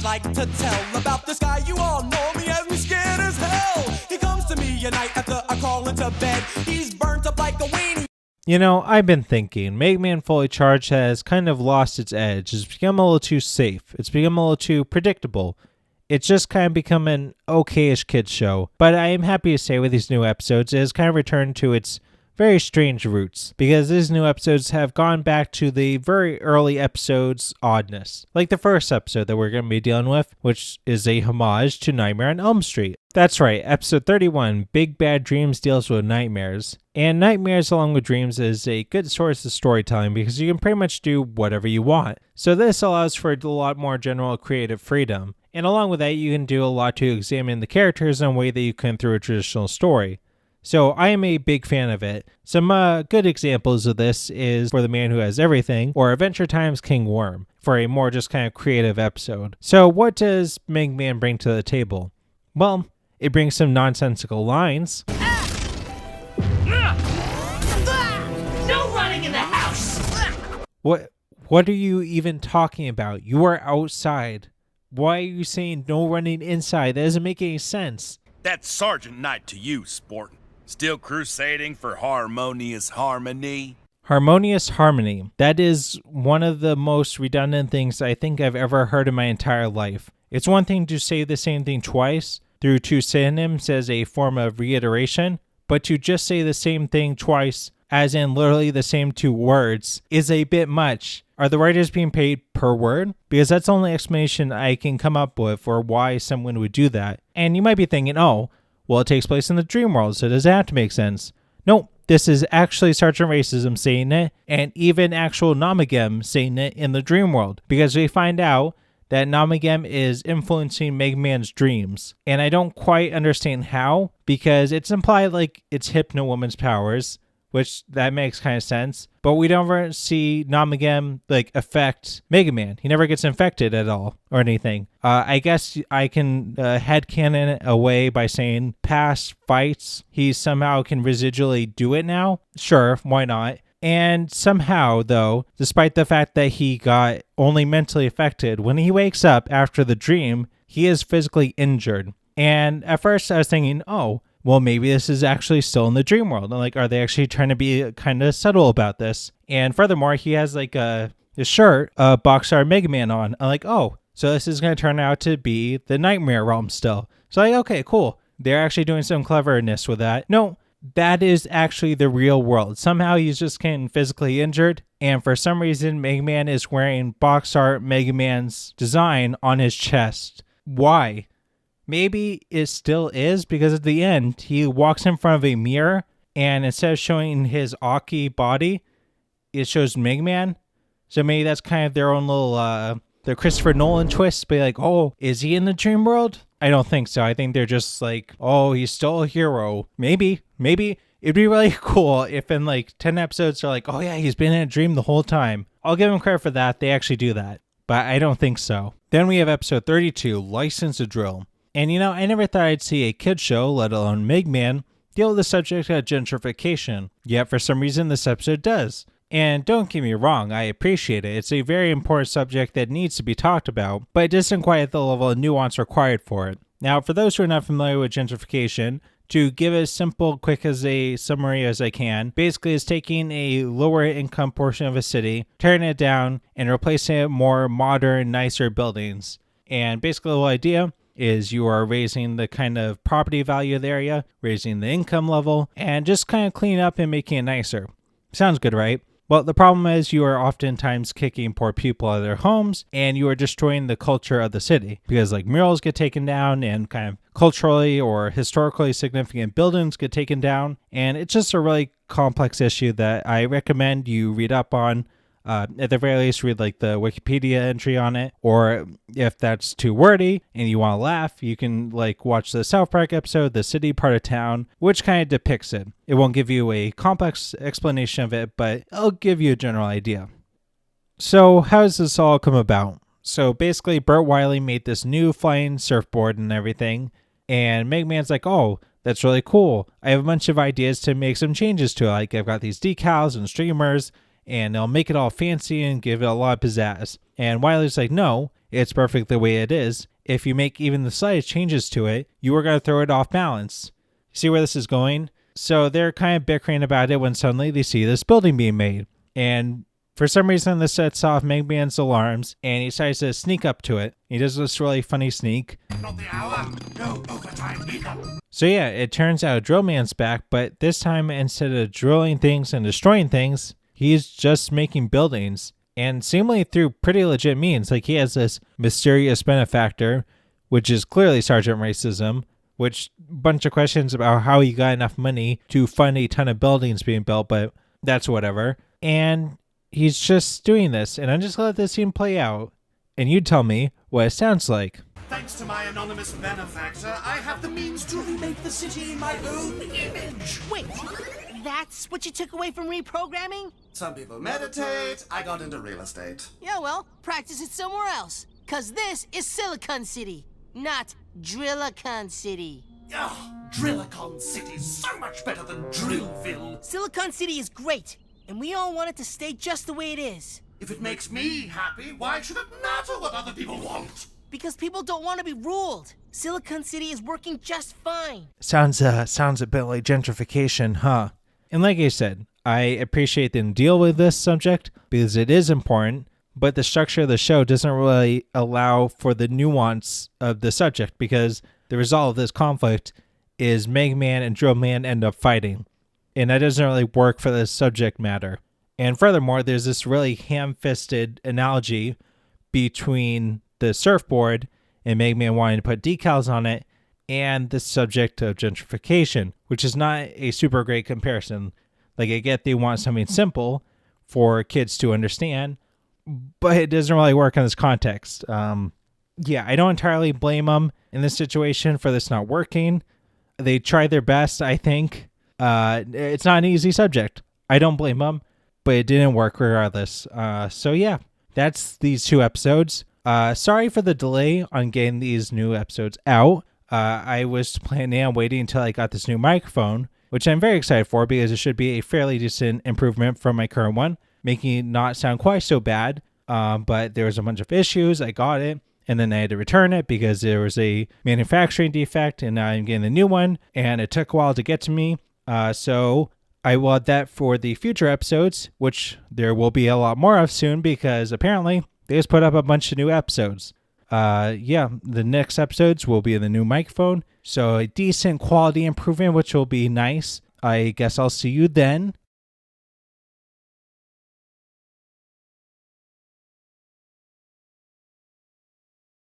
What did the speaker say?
like to tell about this guy. You all know me as me scared as hell. He comes to me at night after I crawl into bed. He's burnt up like a weenie. You know, I've been thinking, Mega Man Fully Charged has kind of lost its edge. It's become a little too safe. It's become a little too predictable. It's just kind of become an okay-ish kids show. But I am happy to say with these new episodes, it has kind of returned to its very strange roots, because these new episodes have gone back to the very early episodes' oddness. Like the first episode that we're going to be dealing with, which is a homage to Nightmare on Elm Street. That's right, episode 31, Big Bad Dreams deals with nightmares. And nightmares along with dreams is a good source of storytelling because you can pretty much do whatever you want. So this allows for a lot more general creative freedom. And along with that, you can do a lot to examine the characters in a way that you can through a traditional story. So I am a big fan of it. Some good examples of this is For the Man Who Has Everything or Adventure Time's King Worm for a more just kind of creative episode. So what does Mega Man bring to the table? Well, it brings some nonsensical lines. No running in the house! What are you even talking about? You are outside. Why are you saying no running inside? That doesn't make any sense. That's Sergeant Knight to you, sport. Still crusading for harmonious harmony? Harmonious harmony. That is one of the most redundant things I think I've ever heard in my entire life. It's one thing to say the same thing twice through two synonyms as a form of reiteration, but to just say the same thing twice, as in literally the same two words, is a bit much. Are the writers being paid per word? Because that's the only explanation I can come up with for why someone would do that. And you might be thinking, oh, well, it takes place in the dream world, so does that have to make sense? Nope, this is actually Sergeant Racism saying it, and even actual Namagem saying it in the dream world, because we find out that Namagem is influencing Mega Man's dreams. And I don't quite understand how, because it's implied like it's Hypno Woman's powers, which that makes kind of sense. But we don't ever see Namagem like affect Mega Man. He never gets infected at all or anything. I guess I can headcanon it away by saying past fights, he somehow can residually do it now. Sure, why not? And somehow, though, despite the fact that he got only mentally affected, when he wakes up after the dream, he is physically injured. And at first I was thinking, oh, well, maybe this is actually still in the dream world. And like, are they actually trying to be kind of subtle about this? And furthermore, he has like a shirt, Boxstar Mega Man on. I'm like, oh, so this is going to turn out to be the Nightmare realm still. So like, okay, cool. They're actually doing some cleverness with that. No, that is actually the real world. Somehow he's just getting physically injured. And for some reason, Mega Man is wearing Boxstar Mega Man's design on his chest. Why? Maybe it still is, because at the end, he walks in front of a mirror, and instead of showing his Aki body, it shows Mega Man. So maybe that's kind of their own little, the Christopher Nolan twist, be like, oh, is he in the dream world? I don't think so. I think they're just like, oh, he's still a hero. Maybe. It'd be really cool if in like 10 episodes they're like, oh yeah, he's been in a dream the whole time. I'll give them credit for that. They actually do that. But I don't think so. Then we have episode 32, License to Drill. And you know, I never thought I'd see a kid show, let alone Mega Man, deal with the subject of gentrification. Yet for some reason this episode does. And don't get me wrong, I appreciate it. It's a very important subject that needs to be talked about, but it doesn't quite at the level of nuance required for it. Now, for those who are not familiar with gentrification, to give it as simple, quick as a summary as I can, basically it's taking a lower income portion of a city, tearing it down, and replacing it with more modern, nicer buildings. And basically the whole idea is you are raising the kind of property value of the area, raising the income level, and just kind of cleaning up and making it nicer. Sounds good, right? Well, the problem is you are oftentimes kicking poor people out of their homes, and you are destroying the culture of the city, because like murals get taken down and kind of culturally or historically significant buildings get taken down, and it's just a really complex issue that I recommend you read up on. At the very least, read like the Wikipedia entry on it, or if that's too wordy and you want to laugh, you can like watch the South Park episode, The City Part of Town, which kind of depicts it. It won't give you a complex explanation of it, but it'll give you a general idea. So how does this all come about? So basically, Burt Wiley made this new flying surfboard and everything, and Mega Man's like, oh, that's really cool. I have a bunch of ideas to make some changes to it. Like I've got these decals and streamers, and they'll make it all fancy and give it a lot of pizzazz. And Wiley's like, no, it's perfect the way it is. If you make even the slightest changes to it, you are going to throw it off balance. See where this is going? So they're kind of bickering about it when suddenly they see this building being made. And for some reason, this sets off Megman's alarms, and he decides to sneak up to it. He does this really funny sneak. Not the hour. No overtime either. So yeah, it turns out Drill Man's back, but this time instead of drilling things and destroying things, he's just making buildings. And seemingly through pretty legit means. Like, he has this mysterious benefactor, which is clearly Sergeant Racism, which bunch of questions about how he got enough money to fund a ton of buildings being built, but that's whatever. And he's just doing this, and I'm just gonna let this scene play out, and you tell me what it sounds like. Thanks to my anonymous benefactor, I have the means to remake the city in my own image. Wait, that's what you took away from reprogramming? Some people meditate. I got into real estate. Yeah, well, practice it somewhere else. Cause this is Silicon City, not Drillicon City. Ugh, Drillicon City's so much better than Drillville. Silicon City is great, and we all want it to stay just the way it is. If it makes me happy, why should it matter what other people want? Because people don't want to be ruled. Silicon City is working just fine. Sounds a bit like gentrification, huh? And like I said, I appreciate them deal with this subject because it is important, but the structure of the show doesn't really allow for the nuance of the subject because the result of this conflict is Megman and Drill Man end up fighting. And that doesn't really work for the subject matter. And furthermore, there's this really ham-fisted analogy between the surfboard and Megman wanting to put decals on it and the subject of gentrification, which is not a super great comparison. Like, I get they want something simple for kids to understand, but it doesn't really work in this context. Yeah, I don't entirely blame them in this situation for this not working. They tried their best, I think. It's not an easy subject. I don't blame them, but it didn't work regardless. So yeah, that's these 2 episodes. Sorry for the delay on getting these new episodes out. I was planning on waiting until I got this new microphone, which I'm very excited for because it should be a fairly decent improvement from my current one, making it not sound quite so bad. But there was a bunch of issues. I got it, and then I had to return it because there was a manufacturing defect, and now I'm getting the new one, and it took a while to get to me. So I will add that for the future episodes, which there will be a lot more of soon because apparently they just put up a bunch of new episodes. Yeah, the next episodes will be in the new microphone, so a decent quality improvement, which will be nice. I guess I'll see you then.